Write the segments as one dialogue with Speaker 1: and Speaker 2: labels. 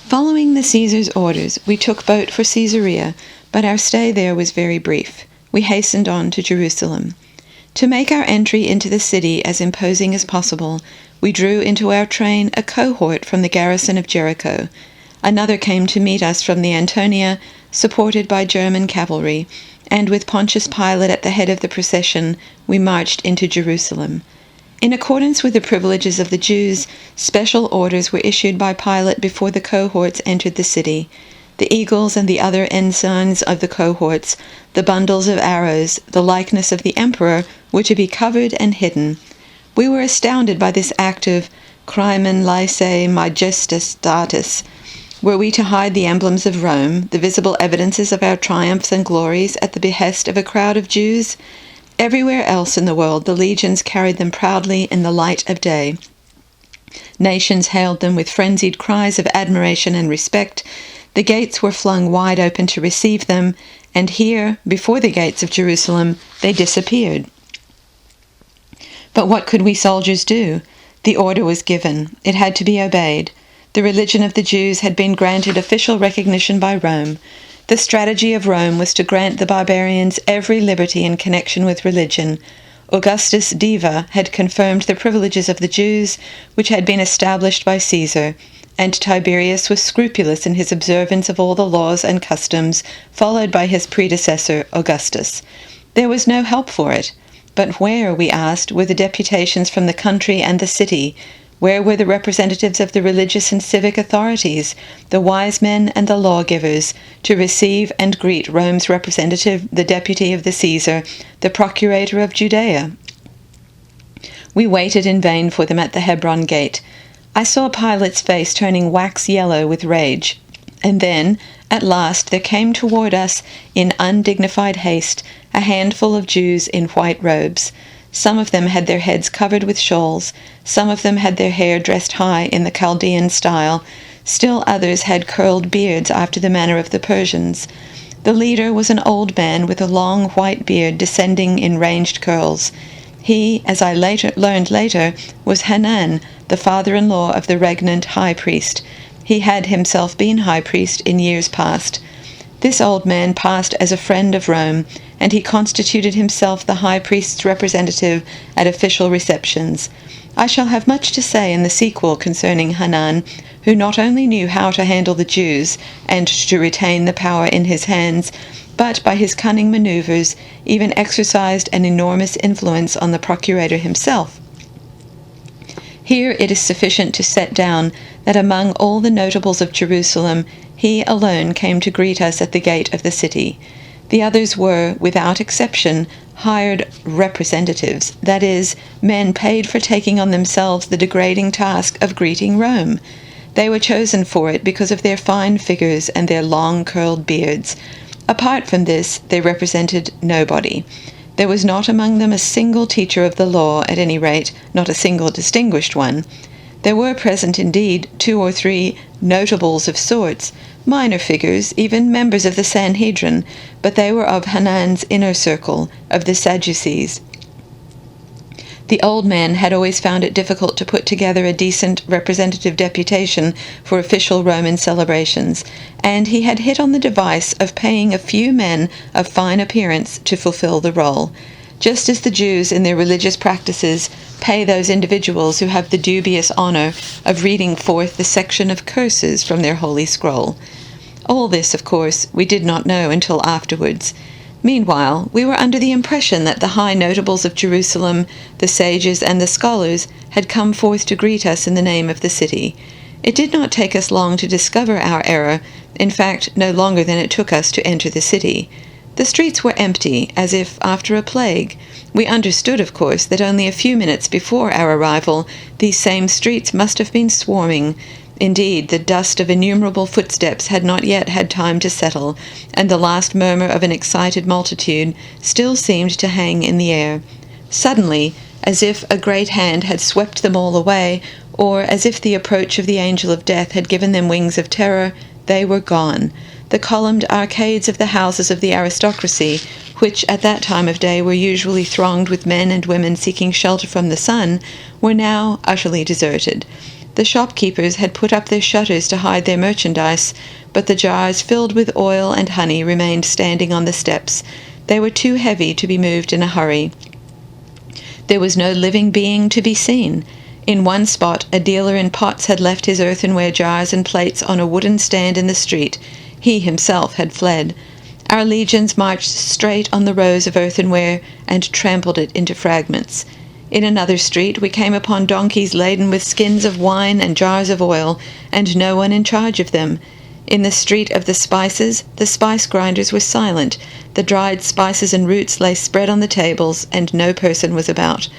Speaker 1: Following the Caesar's orders, we took boat for Caesarea, but our stay there was very brief. We hastened on to Jerusalem. To make our entry into the city as imposing as possible, we drew into our train a cohort from the garrison of Jericho. Another came to meet us from the Antonia, supported by German cavalry, and with Pontius Pilate at the head of the procession, we marched into Jerusalem. In accordance with the privileges of the Jews, special orders were issued by Pilate before the cohorts entered the city. The eagles and the other ensigns of the cohorts, the bundles of arrows, the likeness of the emperor, were to be covered and hidden. We were astounded by this act of crimen laesae majestatis. Were we to hide the emblems of Rome, the visible evidences of our triumphs and glories, at the behest of a crowd of Jews? Everywhere else in the world the legions carried them proudly in the light of day. Nations hailed them with frenzied cries of admiration and respect. The gates were flung wide open to receive them, and here, before the gates of Jerusalem, they disappeared. But what could we soldiers do? The order was given. It had to be obeyed. The religion of the Jews had been granted official recognition by Rome. The strategy of Rome was to grant the barbarians every liberty in connection with religion. Augustus Diva had confirmed the privileges of the Jews, which had been established by Caesar, and Tiberius was scrupulous in his observance of all the laws and customs followed by his predecessor, Augustus. There was no help for it. But where, we asked, were the deputations from the country and the city? Where were the representatives of the religious and civic authorities, the wise men and the lawgivers, to receive and greet Rome's representative, the deputy of the Caesar, the procurator of Judea? We waited in vain for them at the Hebron gate. I saw Pilate's face turning wax yellow with rage. And then, at last, there came toward us, in undignified haste, a handful of Jews in white robes. Some of them had their heads covered with shawls, some of them had their hair dressed high in the Chaldean style, still others had curled beards after the manner of the Persians. The leader was an old man with a long white beard descending in ranged curls. He, as I learned later, was Hanan, the father-in-law of the regnant high priest. He had himself been high priest in years past. This old man passed as a friend of Rome, and he constituted himself the high priest's representative at official receptions. I shall have much to say in the sequel concerning Hanan, who not only knew how to handle the Jews and to retain the power in his hands, but by his cunning maneuvers even exercised an enormous influence on the procurator himself. Here it is sufficient to set down that among all the notables of Jerusalem, he alone came to greet us at the gate of the city. The others were, without exception, hired representatives, that is, men paid for taking on themselves the degrading task of greeting Rome. They were chosen for it because of their fine figures and their long curled beards. Apart from this, they represented nobody. There was not among them a single teacher of the law, at any rate, not a single distinguished one. There were present, indeed, 2 or 3 notables of sorts, minor figures, even members of the Sanhedrin, but they were of Hanan's inner circle, of the Sadducees. The old man had always found it difficult to put together a decent representative deputation for official Roman celebrations, and he had hit on the device of paying a few men of fine appearance to fulfill the role, just as the Jews in their religious practices pay those individuals who have the dubious honor of reading forth the section of curses from their holy scroll. All this, of course, we did not know until afterwards. Meanwhile, we were under the impression that the high notables of Jerusalem, the sages and the scholars, had come forth to greet us in the name of the city. It did not take us long to discover our error, in fact, no longer than it took us to enter the city. The streets were empty, as if after a plague. We understood, of course, that only a few minutes before our arrival these same streets must have been swarming. Indeed, the dust of innumerable footsteps had not yet had time to settle, and the last murmur of an excited multitude still seemed to hang in the air. Suddenly, as if a great hand had swept them all away, or as if the approach of the angel of death had given them wings of terror, they were gone. The columned arcades of the houses of the aristocracy, which at that time of day were usually thronged with men and women seeking shelter from the sun, were now utterly deserted. The shopkeepers had put up their shutters to hide their merchandise, but the jars filled with oil and honey remained standing on the steps. They were too heavy to be moved in a hurry. There was no living being to be seen. In one spot, a dealer in pots had left his earthenware jars and plates on a wooden stand in the street. He himself had fled. Our legions marched straight on the rows of earthenware and trampled it into fragments. In another street we came upon donkeys laden with skins of wine and jars of oil, and no one in charge of them. In the street of the spices, the spice grinders were silent. The dried spices and roots lay spread on the tables, and no person was about.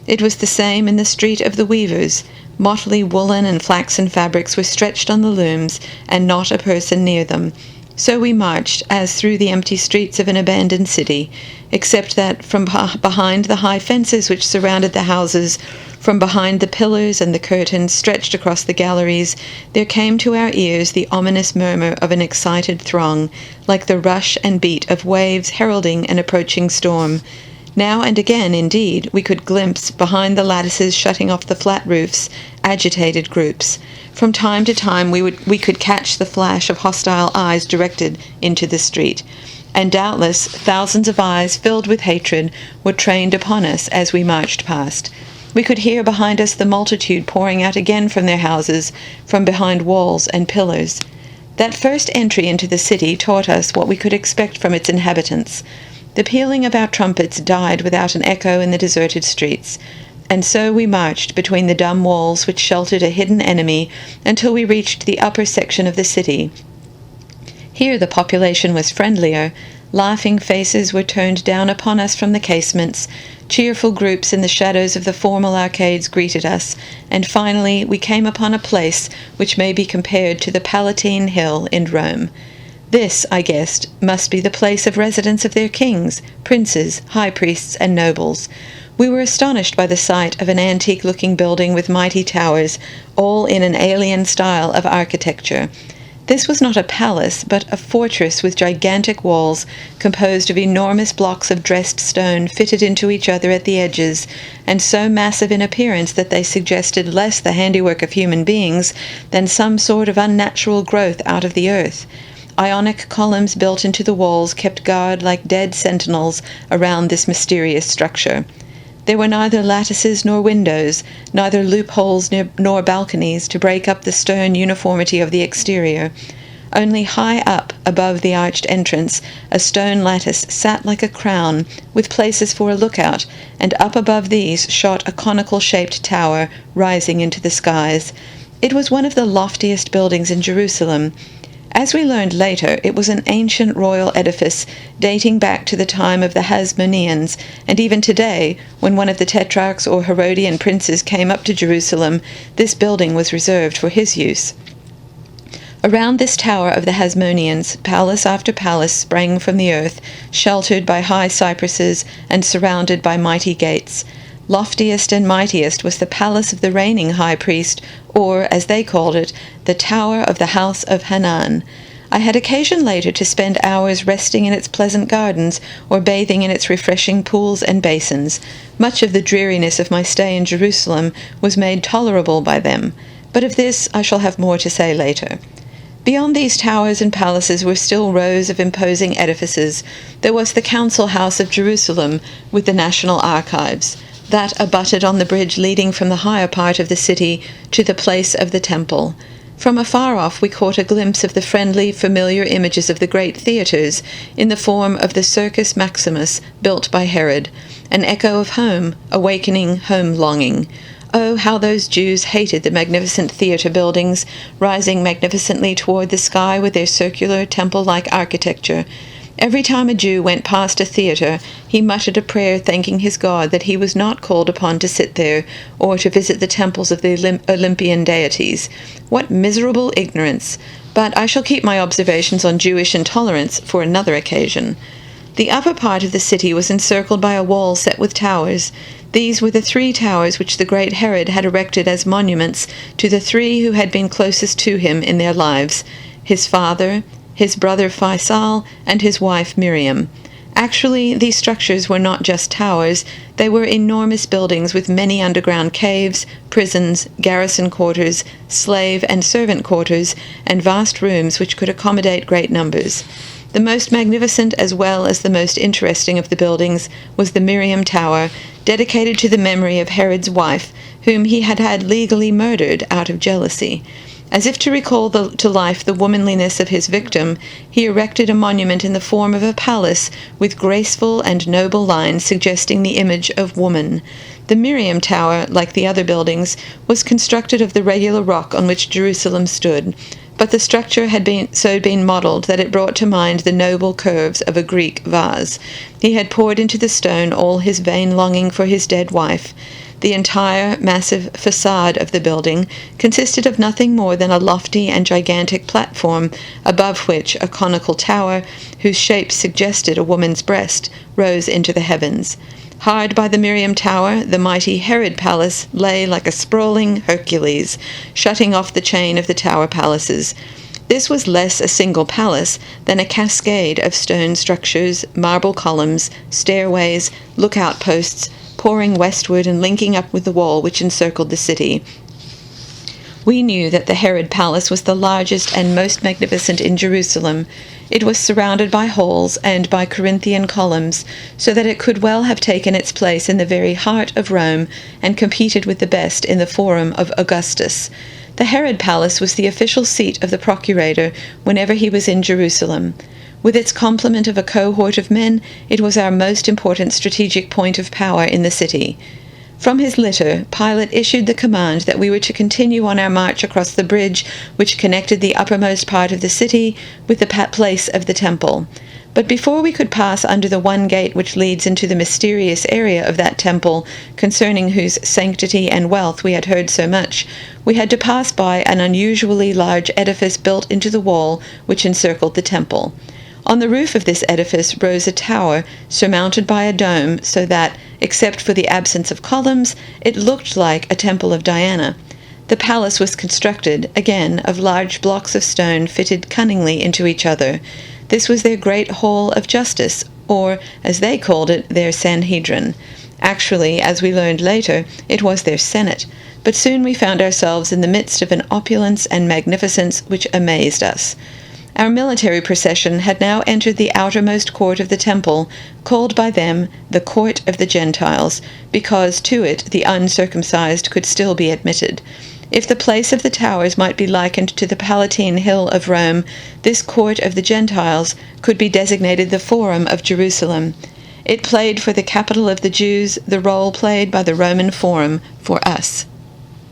Speaker 1: It was the same in the street of the weavers. Motley woolen and flaxen fabrics were stretched on the looms, and not a person near them. So we marched, as through the empty streets of an abandoned city, except that from behind the high fences which surrounded the houses, from behind the pillars and the curtains stretched across the galleries, there came to our ears the ominous murmur of an excited throng, like the rush and beat of waves heralding an approaching storm. Now and again, indeed, we could glimpse, behind the lattices shutting off the flat roofs, agitated groups. From time to time we could catch the flash of hostile eyes directed into the street. And doubtless thousands of eyes filled with hatred were trained upon us as we marched past. We could hear behind us the multitude pouring out again from their houses, from behind walls and pillars. That first entry into the city taught us what we could expect from its inhabitants. The pealing of our trumpets died without an echo in the deserted streets, and so we marched between the dumb walls which sheltered a hidden enemy until we reached the upper section of the city. Here the population was friendlier. Laughing faces were turned down upon us from the casements, cheerful groups in the shadows of the formal arcades greeted us, and finally we came upon a place which may be compared to the Palatine Hill in Rome. This, I guessed, must be the place of residence of their kings, princes, high priests, and nobles. We were astonished by the sight of an antique-looking building with mighty towers, all in an alien style of architecture. This was not a palace, but a fortress with gigantic walls composed of enormous blocks of dressed stone fitted into each other at the edges, and so massive in appearance that they suggested less the handiwork of human beings than some sort of unnatural growth out of the earth. Ionic columns built into the walls kept guard like dead sentinels around this mysterious structure. There were neither lattices nor windows, neither loopholes nor balconies to break up the stern uniformity of the exterior. Only high up, above the arched entrance, a stone lattice sat like a crown, with places for a lookout, and up above these shot a conical-shaped tower rising into the skies. It was one of the loftiest buildings in Jerusalem. As we learned later, it was an ancient royal edifice dating back to the time of the Hasmoneans, and even today, when one of the tetrarchs or Herodian princes came up to Jerusalem, this building was reserved for his use. Around this tower of the Hasmoneans, palace after palace sprang from the earth, sheltered by high cypresses and surrounded by mighty gates. Loftiest and mightiest was the palace of the reigning high priest, or, as they called it, the Tower of the House of Hanan. I had occasion later to spend hours resting in its pleasant gardens or bathing in its refreshing pools and basins. Much of the dreariness of my stay in Jerusalem was made tolerable by them, but of this I shall have more to say later. Beyond these towers and palaces were still rows of imposing edifices. There was the Council House of Jerusalem with the National Archives. That abutted on the bridge leading from the higher part of the city to the place of the temple. From afar off we caught a glimpse of the friendly, familiar images of the great theatres in the form of the Circus Maximus built by Herod, an echo of home, awakening home-longing. Oh, how those Jews hated the magnificent theatre buildings, rising magnificently toward the sky with their circular, temple-like architecture. Every time a Jew went past a theatre, he muttered a prayer thanking his God that he was not called upon to sit there, or to visit the temples of the Olympian deities. What miserable ignorance! But I shall keep my observations on Jewish intolerance for another occasion. The upper part of the city was encircled by a wall set with towers. These were the 3 towers which the great Herod had erected as monuments to the 3 who had been closest to him in their lives, his father, his brother Faisal, and his wife Miriam. Actually, these structures were not just towers, they were enormous buildings with many underground caves, prisons, garrison quarters, slave and servant quarters, and vast rooms which could accommodate great numbers. The most magnificent as well as the most interesting of the buildings was the Miriam Tower, dedicated to the memory of Herod's wife, whom he had had legally murdered out of jealousy. As if to recall to life the womanliness of his victim, he erected a monument in the form of a palace with graceful and noble lines suggesting the image of woman. The Miriam Tower, like the other buildings, was constructed of the regular rock on which Jerusalem stood, but the structure had been modeled that it brought to mind the noble curves of a Greek vase. He had poured into the stone all his vain longing for his dead wife. The entire massive facade of the building consisted of nothing more than a lofty and gigantic platform, above which a conical tower, whose shape suggested a woman's breast, rose into the heavens. Hard by the Miriam Tower, the mighty Herod Palace lay like a sprawling Hercules, shutting off the chain of the tower palaces. This was less a single palace than a cascade of stone structures, marble columns, stairways, lookout posts, pouring westward and linking up with the wall which encircled the city. We knew that the Herod Palace was the largest and most magnificent in Jerusalem. It was surrounded by halls and by Corinthian columns, so that it could well have taken its place in the very heart of Rome and competed with the best in the Forum of Augustus. The Herod Palace was the official seat of the procurator whenever he was in Jerusalem. With its complement of a cohort of men, it was our most important strategic point of power in the city. From his litter, Pilate issued the command that we were to continue on our march across the bridge which connected the uppermost part of the city with the place of the temple. But before we could pass under the one gate which leads into the mysterious area of that temple, concerning whose sanctity and wealth we had heard so much, we had to pass by an unusually large edifice built into the wall which encircled the temple. On the roof of this edifice rose a tower surmounted by a dome, so that, except for the absence of columns, it looked like a temple of Diana. The palace was constructed, again, of large blocks of stone fitted cunningly into each other. This was their great hall of justice, or, as they called it, their Sanhedrin. Actually, as we learned later, it was their Senate, but soon we found ourselves in the midst of an opulence and magnificence which amazed us. Our military procession had now entered the outermost court of the temple, called by them the Court of the Gentiles, because to it the uncircumcised could still be admitted. If the place of the towers might be likened to the Palatine Hill of Rome, this Court of the Gentiles could be designated the Forum of Jerusalem. It played for the capital of the Jews the role played by the Roman Forum for us.